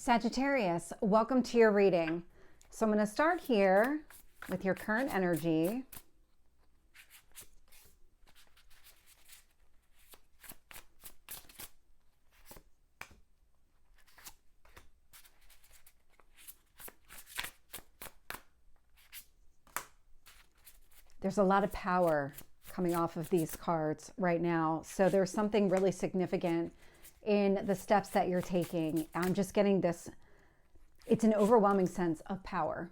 Sagittarius, welcome to your reading. So I'm going to start here with your current energy. There's a lot of power coming off of these cards right now. So there's something really significant in the steps that you're taking. I'm just getting this, it's an overwhelming sense of power.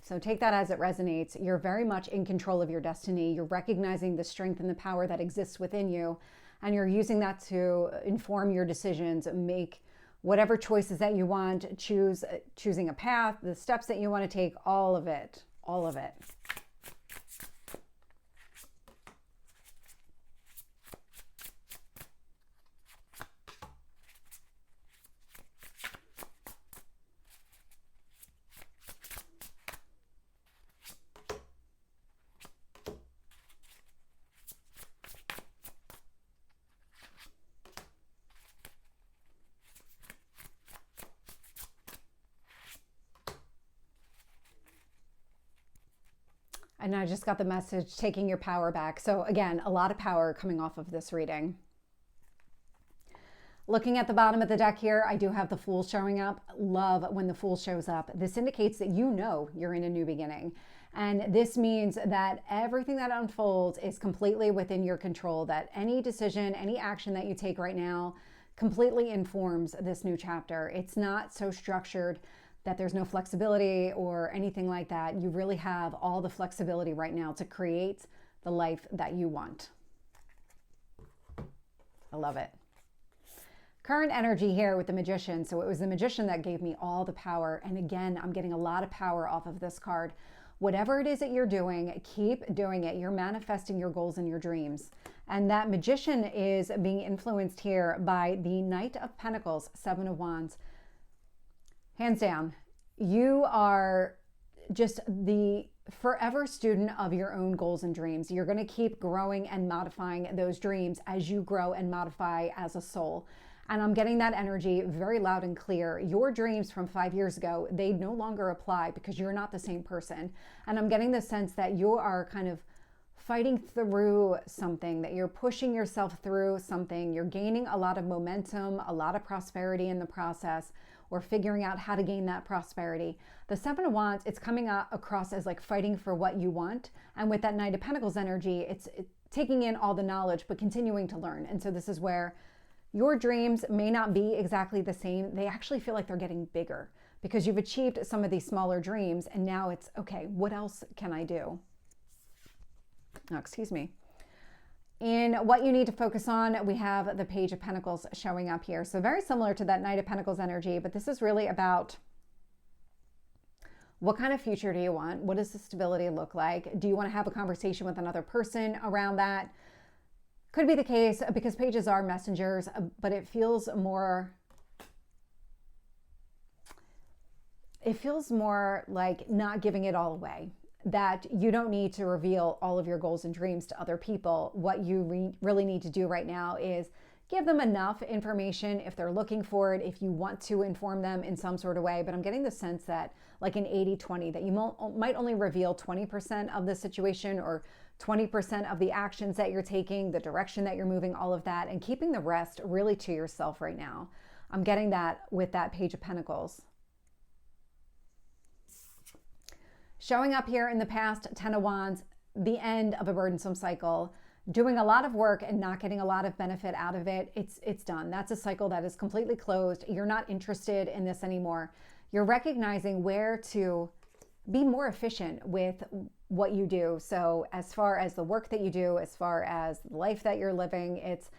So take that as it resonates. You're very much in control of your destiny. You're recognizing the strength and the power that exists within you, and you're using that to inform your decisions, make whatever choices that you want, choosing a path, the steps that you want to take, all of it, all of it. And I just got the message, taking your power back. So again, a lot of power coming off of this reading. Looking at the bottom of the deck here, I do have the Fool showing up. Love when the Fool shows up. This indicates that you know you're in a new beginning. And this means that everything that unfolds is completely within your control, that any decision, any action that you take right now completely informs this new chapter. It's not so structured that there's no flexibility or anything like that. You really have all the flexibility right now to create the life that you want. I love it. Current energy here with the Magician. So it was the Magician that gave me all the power. And again, I'm getting a lot of power off of this card. Whatever it is that you're doing, keep doing it. You're manifesting your goals and your dreams. And that Magician is being influenced here by the Knight of Pentacles, Seven of Wands. Hands down, you are just the forever student of your own goals and dreams. You're going to keep growing and modifying those dreams as you grow and modify as a soul. And I'm getting that energy very loud and clear. Your dreams from 5 years ago, they no longer apply because you're not the same person. And I'm getting the sense that you are kind of fighting through something, that you're pushing yourself through something. You're gaining a lot of momentum, a lot of prosperity in the process, or figuring out how to gain that prosperity. The Seven of Wands, it's coming across as like fighting for what you want. And with that Knight of Pentacles energy, it's taking in all the knowledge, but continuing to learn. And so this is where your dreams may not be exactly the same. They actually feel like they're getting bigger because you've achieved some of these smaller dreams. And now it's, okay, what else can I do? Oh, excuse me. In what you need to focus on, we have the Page of Pentacles showing up here. So very similar to that Knight of Pentacles energy, but this is really about what kind of future do you want? What does the stability look like? Do you want to have a conversation with another person around that? Could be the case because pages are messengers, but it feels more like not giving it all away. That you don't need to reveal all of your goals and dreams to other people. What you really need to do right now is give them enough information if they're looking for it, if you want to inform them in some sort of way. But I'm getting the sense that like an 80-20, that you might only reveal 20% of the situation or 20% of the actions that you're taking, the direction that you're moving, all of that, and keeping the rest really to yourself right now. I'm getting that with that Page of Pentacles. Showing up here in the past, Ten of Wands, the end of a burdensome cycle, doing a lot of work and not getting a lot of benefit out of it. It's done. That's a cycle that is completely closed. You're not interested in this anymore. You're recognizing where to be more efficient with what you do. So as far as the work that you do, as far as the life that you're living, it's,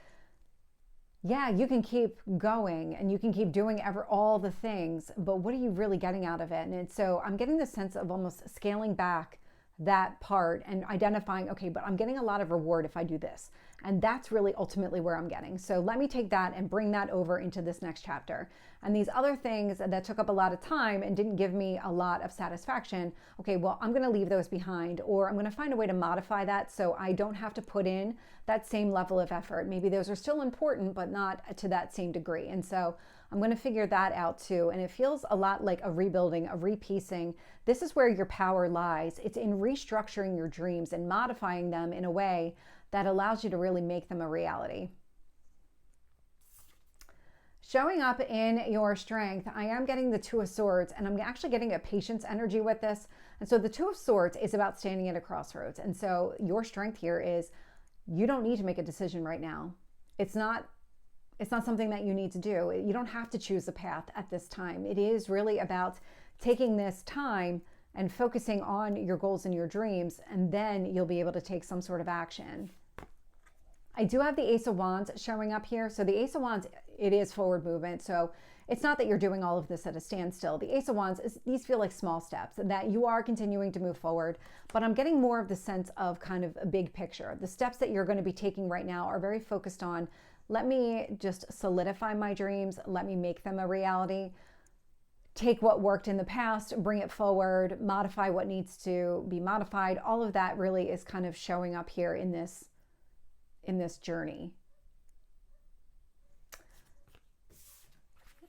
yeah, you can keep going and you can keep doing all the things, but what are you really getting out of it? And so I'm getting the sense of almost scaling back that part and identifying, okay, but I'm getting a lot of reward if I do this. And that's really ultimately where I'm getting. So let me take that and bring that over into this next chapter. And these other things that took up a lot of time and didn't give me a lot of satisfaction, okay, well, I'm going to leave those behind, or I'm going to find a way to modify that so I don't have to put in that same level of effort. Maybe those are still important, but not to that same degree. And so I'm going to figure that out too. And it feels a lot like a rebuilding, a repiecing. This is where your power lies. It's in restructuring your dreams and modifying them in a way that allows you to really make them a reality. Showing up in your strength, I am getting the Two of Swords, and I'm actually getting a patience energy with this. And so the Two of Swords is about standing at a crossroads. And so your strength here is you don't need to make a decision right now. It's not something that you need to do. You don't have to choose a path at this time. It is really about taking this time and focusing on your goals and your dreams, and then you'll be able to take some sort of action. I do have the Ace of Wands showing up here. So the Ace of Wands, it is forward movement. So it's not that you're doing all of this at a standstill. The Ace of Wands, these feel like small steps, that you are continuing to move forward. But I'm getting more of the sense of kind of a big picture. The steps that you're going to be taking right now are very focused on, let me just solidify my dreams. Let me make them a reality. Take what worked in the past, bring it forward, modify what needs to be modified. All of that really is kind of showing up here in this journey.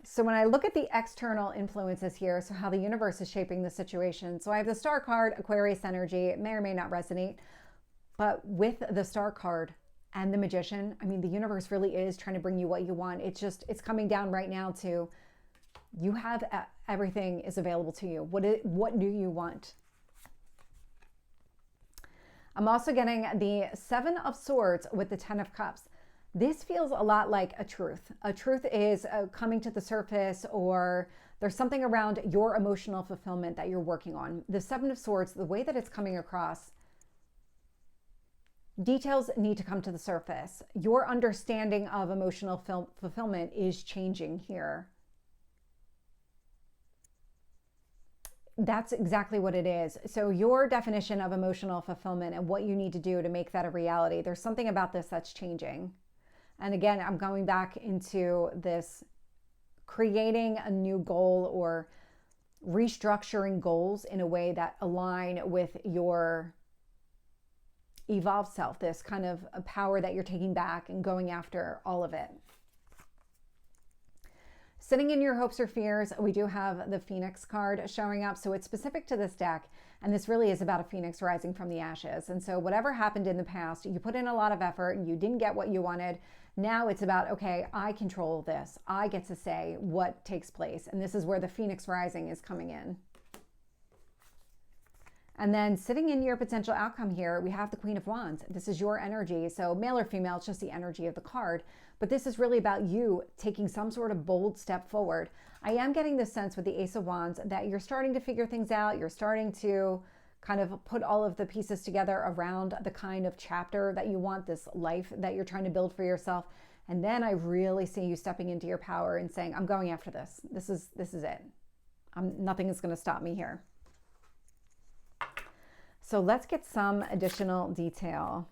So when I look at the external influences here, so how the universe is shaping the situation. So I have the Star card, Aquarius energy. It may or may not resonate, but with the Star card and the Magician, I mean, the universe really is trying to bring you what you want. It's coming down right now to, you have everything is available to you. What do you want? I'm also getting the Seven of Swords with the Ten of Cups. This feels a lot like a truth. A truth is coming to the surface, or there's something around your emotional fulfillment that you're working on. The Seven of Swords, the way that it's coming across, details need to come to the surface. Your understanding of emotional fulfillment is changing here. That's exactly what it is. So your definition of emotional fulfillment and what you need to do to make that a reality, there's something about this that's changing. And again, I'm going back into this creating a new goal or restructuring goals in a way that align with your evolved self, this kind of a power that you're taking back and going after all of it. Sitting in your hopes or fears, we do have the Phoenix card showing up. So it's specific to this deck. And this really is about a phoenix rising from the ashes. And so whatever happened in the past, you put in a lot of effort and you didn't get what you wanted. Now it's about, okay, I control this. I get to say what takes place. And this is where the Phoenix rising is coming in. And then sitting in your potential outcome here, we have the Queen of Wands. This is your energy. So male or female, it's just the energy of the card. But this is really about you taking some sort of bold step forward. I am getting the sense with the Ace of Wands that you're starting to figure things out. You're starting to kind of put all of the pieces together around the kind of chapter that you want, this life that you're trying to build for yourself. And then I really see you stepping into your power and saying, I'm going after this. This is it. Nothing is going to stop me here. So let's get some additional detail.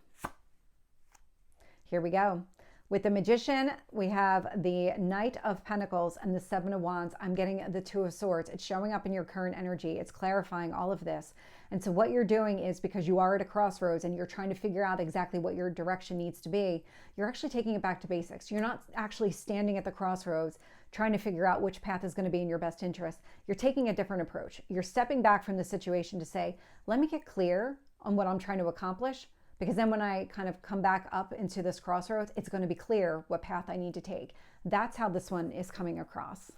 Here we go. With the Magician, we have the Knight of Pentacles and the Seven of Wands. I'm getting the Two of Swords. It's showing up in your current energy. It's clarifying all of this. And so what you're doing is, because you are at a crossroads and you're trying to figure out exactly what your direction needs to be, you're actually taking it back to basics. You're not actually standing at the crossroads trying to figure out which path is going to be in your best interest. You're taking a different approach. You're stepping back from the situation to say, let me get clear on what I'm trying to accomplish. Because then when I kind of come back up into this crossroads, it's going to be clear what path I need to take. That's how this one is coming across.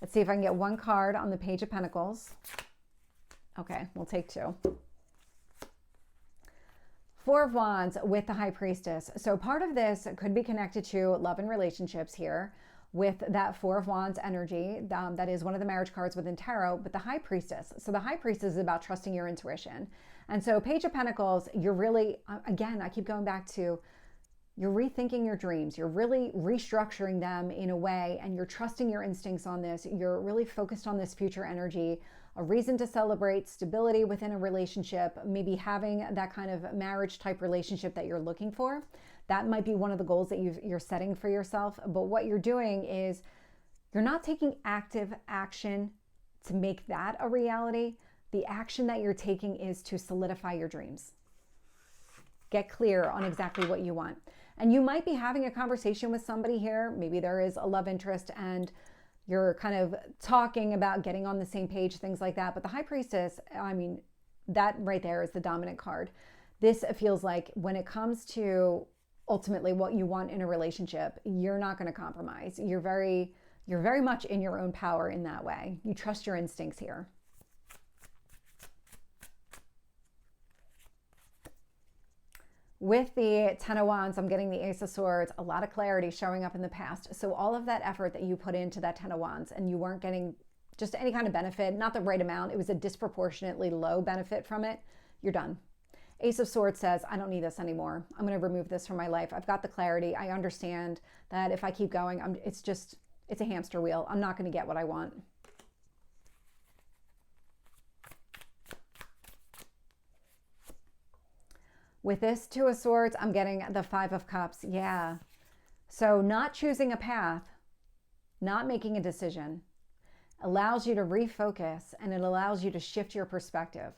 Let's see if I can get one card on the Page of Pentacles. Okay, we'll take two. Four of Wands with the High Priestess. So part of this could be connected to love and relationships here, with that Four of Wands energy. That is one of the marriage cards within tarot, but the High Priestess. So the High Priestess is about trusting your intuition. And so Page of Pentacles, you're really, again, I keep going back to, you're rethinking your dreams. You're really restructuring them in a way, and you're trusting your instincts on this. You're really focused on this future energy, a reason to celebrate stability within a relationship, maybe having that kind of marriage type relationship that you're looking for. That might be one of the goals that you're setting for yourself. But what you're doing is you're not taking active action to make that a reality. The action that you're taking is to solidify your dreams. Get clear on exactly what you want. And you might be having a conversation with somebody here. Maybe there is a love interest and you're kind of talking about getting on the same page, things like that. But the High Priestess, I mean, that right there is the dominant card. This feels like when it comes to ultimately what you want in a relationship, you're not going to compromise. You're very much in your own power in that way. You trust your instincts here. With the Ten of Wands, I'm getting the Ace of Swords, a lot of clarity showing up in the past. So all of that effort that you put into that Ten of Wands and you weren't getting just any kind of benefit, not the right amount, it was a disproportionately low benefit from it, you're done. Ace of Swords says, I don't need this anymore. I'm going to remove this from my life. I've got the clarity. I understand that if I keep going, it's a hamster wheel. I'm not going to get what I want. With this Two of Swords, I'm getting the Five of Cups. Yeah. So not choosing a path, not making a decision, allows you to refocus and it allows you to shift your perspective.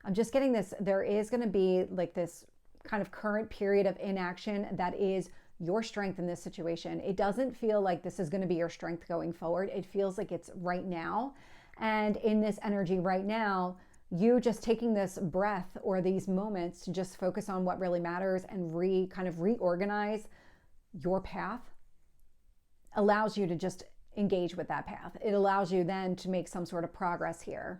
I'm just getting this, there is going to be like this kind of current period of inaction that is your strength in this situation. It doesn't feel like this is going to be your strength going forward. It feels like it's right now. And in this energy right now, you just taking this breath or these moments to just focus on what really matters and kind of reorganize your path allows you to just engage with that path. It allows you then to make some sort of progress here.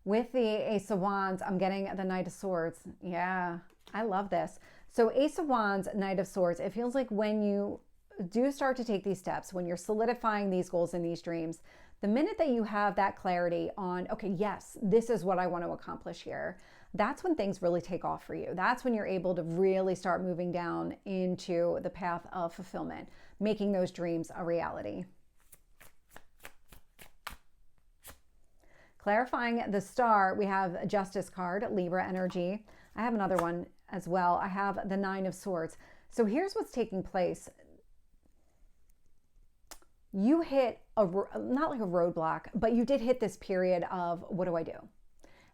With the Ace of Wands, I'm getting the Knight of Swords. Yeah, I love this. So Ace of Wands, Knight of Swords, it feels like when you do start to take these steps, when you're solidifying these goals and these dreams, the minute that you have that clarity on, okay, yes, this is what I want to accomplish here, that's when things really take off for you. That's when you're able to really start moving down into the path of fulfillment, making those dreams a reality. Clarifying the star, we have a Justice card, Libra energy. I have another one as well. I have the Nine of Swords. So here's what's taking place. You hit not like a roadblock, but you did hit this period of what do I do?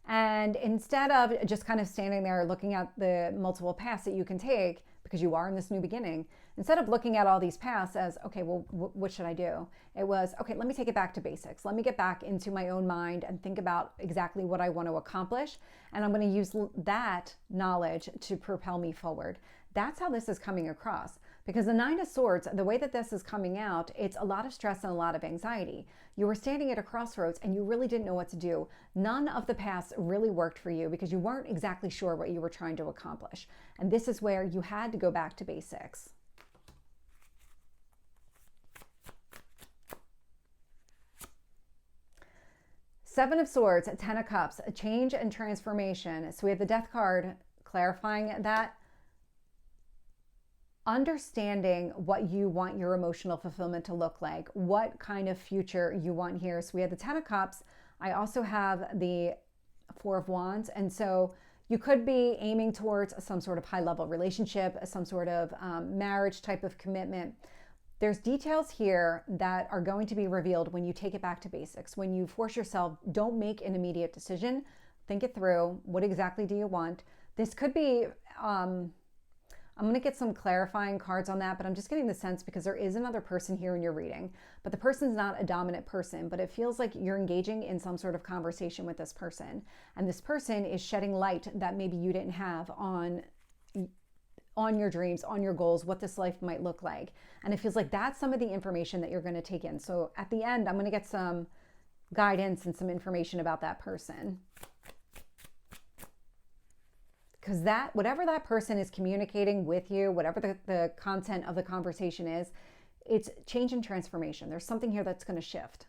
And instead of just kind of standing there looking at the multiple paths that you can take, because you are in this new beginning, instead of looking at all these paths as, okay, well, what should I do? It was, okay, let me take it back to basics. Let me get back into my own mind and think about exactly what I want to accomplish. And I'm going to use that knowledge to propel me forward. That's how this is coming across. Because the Nine of Swords, the way that this is coming out, it's a lot of stress and a lot of anxiety. You were standing at a crossroads and you really didn't know what to do. None of the paths really worked for you because you weren't exactly sure what you were trying to accomplish. And this is where you had to go back to basics. Seven of Swords, Ten of Cups, a change and transformation. So we have the Death card clarifying that. Understanding what you want your emotional fulfillment to look like, what kind of future you want here. So we have the Ten of Cups. I also have the Four of Wands. And so you could be aiming towards some sort of high-level relationship, some sort of marriage type of commitment. There's details here that are going to be revealed when you take it back to basics. When you force yourself, don't make an immediate decision. Think it through. What exactly do you want? This could be... I'm going to get some clarifying cards on that, but I'm just getting the sense because there is another person here in your reading, but the person's not a dominant person, but it feels like you're engaging in some sort of conversation with this person. And this person is shedding light that maybe you didn't have on your dreams, on your goals, what this life might look like. And it feels like that's some of the information that you're going to take in. So at the end, I'm going to get some guidance and some information about that person. Because whatever that person is communicating with you, whatever the content of the conversation is, it's change and transformation. There's something here that's going to shift.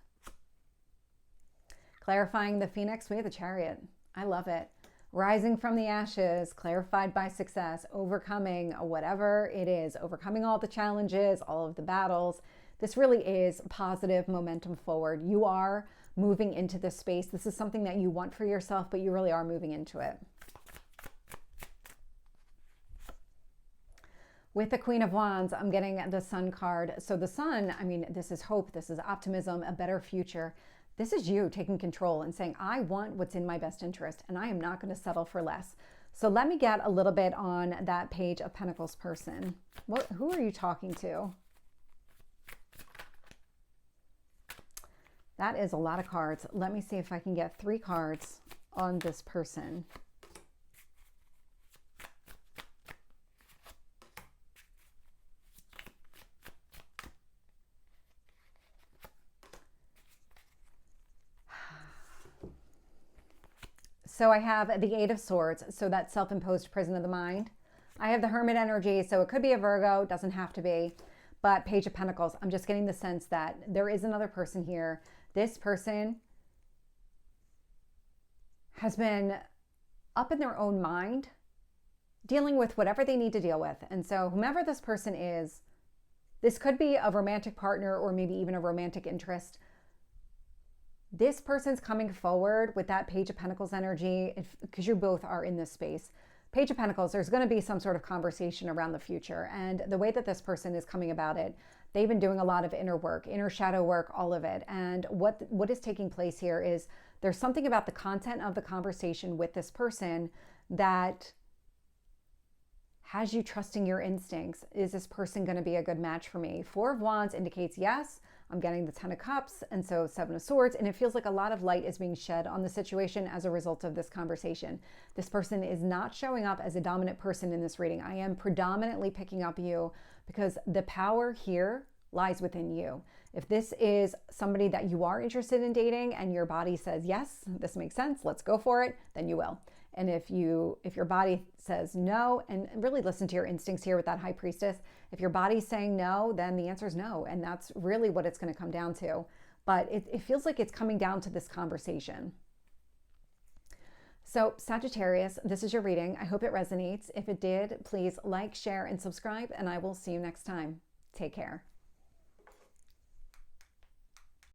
Clarifying the Phoenix, we have the Chariot. I love it. Rising from the ashes, clarified by success, overcoming whatever it is, overcoming all the challenges, all of the battles. This really is positive momentum forward. You are moving into this space. This is something that you want for yourself, but you really are moving into it. With the Queen of Wands, I'm getting the Sun card. So the Sun, I mean, this is hope, this is optimism, a better future. This is you taking control and saying, I want what's in my best interest and I am not going to settle for less. So let me get a little bit on that Page of Pentacles person. Who are you talking to? That is a lot of cards. Let me see if I can get 3 cards on this person. So I have the 8 of Swords, so that self-imposed prison of the mind. I have the Hermit energy, so it could be a Virgo, doesn't have to be. But Page of Pentacles, I'm just getting the sense that there is another person here. This person has been up in their own mind, dealing with whatever they need to deal with. And so whomever this person is, this could be a romantic partner or maybe even a romantic interest. This person's coming forward with that Page of Pentacles energy because you both are in this space. Page of Pentacles, there's going to be some sort of conversation around the future. And the way that this person is coming about it, they've been doing a lot of inner work, inner shadow work, all of it. And what is taking place here is there's something about the content of the conversation with this person that has you trusting your instincts. Is this person going to be a good match for me? 4 of Wands indicates yes. I'm getting the 10 of Cups, and so 7 of Swords, and it feels like a lot of light is being shed on the situation as a result of this conversation. This person is not showing up as a dominant person in this reading. I am predominantly picking up you because the power here lies within you. If this is somebody that you are interested in dating and your body says, yes, this makes sense, let's go for it, then you will. And if your body says no, and really listen to your instincts here with that High Priestess, if your body's saying no, then the answer is no. And that's really what it's going to come down to. But it feels like it's coming down to this conversation. So Sagittarius, this is your reading. I hope it resonates. If it did, please like, share, and subscribe, and I will see you next time. Take care.